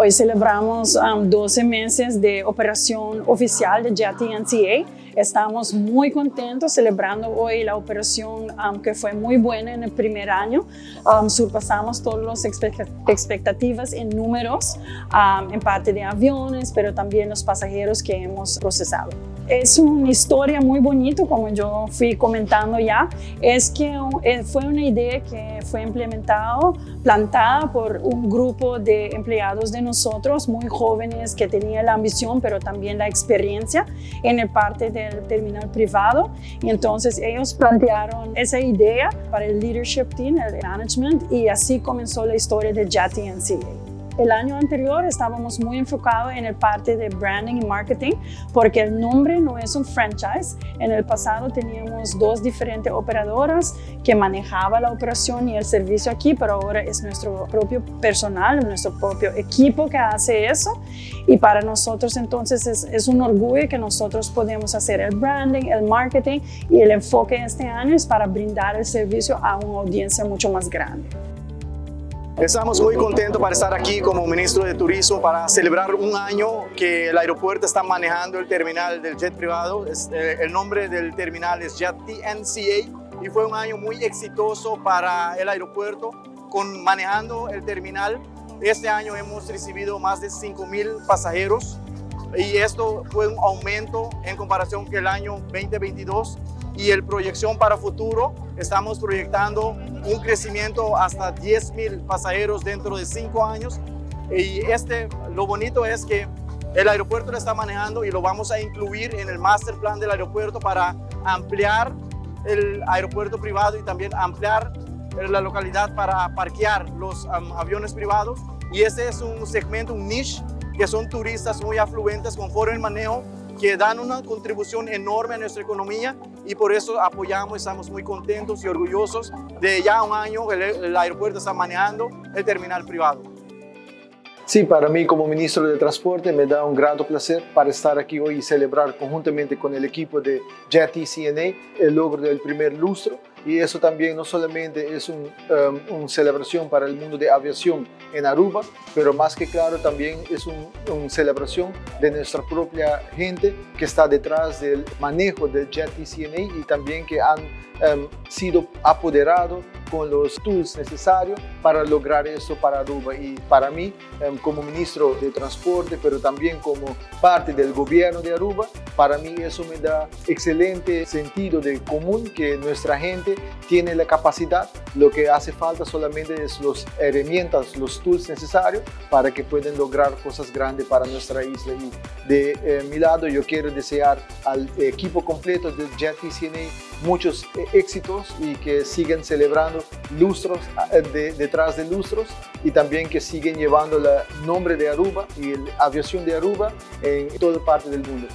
Hoy celebramos 12 meses de operación oficial de Jet NCA. Estamos muy contentos celebrando hoy la operación que fue muy buena en el primer año. Surpasamos todas las expectativas en números, en parte de aviones, pero también los pasajeros que hemos procesado. Es una historia muy bonita, como yo fui comentando ya, es que fue una idea que fue plantada por un grupo de empleados de nosotros, muy jóvenes, que tenían la ambición, pero también la experiencia en el parte del terminal privado. Y entonces ellos plantearon esa idea para el leadership team, el management, y así comenzó la historia de Jet NCA. El año anterior estábamos muy enfocados en el parte de branding y marketing porque el nombre no es un franchise. En el pasado teníamos 2 diferentes operadoras que manejaban la operación y el servicio aquí, pero ahora es nuestro propio personal, nuestro propio equipo que hace eso. Y para nosotros entonces es un orgullo que nosotros podemos hacer el branding, el marketing, y el enfoque este año es para brindar el servicio a una audiencia mucho más grande. Estamos muy contentos para estar aquí como ministro de Turismo para celebrar un año que el aeropuerto está manejando el terminal del jet privado. El nombre del terminal es Jet NCA y fue un año muy exitoso para el aeropuerto manejando el terminal. Este año hemos recibido más de 5,000 pasajeros y esto fue un aumento en comparación con el año 2022. Y el proyección para futuro, estamos proyectando un crecimiento hasta 10,000 pasajeros dentro de 5 años. Y lo bonito es que el aeropuerto lo está manejando y lo vamos a incluir en el master plan del aeropuerto para ampliar el aeropuerto privado y también ampliar la localidad para parquear los aviones privados. Y este es un segmento, un niche, que son turistas muy afluentes con foro en manejo, que dan una contribución enorme a nuestra economía y por eso apoyamos, estamos muy contentos y orgullosos de ya un año el aeropuerto está manejando el terminal privado. Sí, para mí como ministro de Transporte me da un grato placer para estar aquí hoy y celebrar conjuntamente con el equipo de Jet CNA el logro del primer lustro. Y eso también no solamente es una celebración para el mundo de aviación en Aruba, pero más que claro también es una celebración de nuestra propia gente que está detrás del manejo del Jet CNA y también que han sido apoderados con los tools necesarios para lograr esto para Aruba. Y para mí, como ministro de Transporte, pero también como parte del gobierno de Aruba, para mí eso me da excelente sentido de común que nuestra gente tiene la capacidad. Lo que hace falta solamente es las herramientas, los tools necesarios para que puedan lograr cosas grandes para nuestra isla. Y de mi lado yo quiero desear al equipo completo de Jet CNA muchos éxitos y que sigan celebrando lustros detrás de lustros y también que siguen llevando el nombre de Aruba y la aviación de Aruba en toda parte del mundo.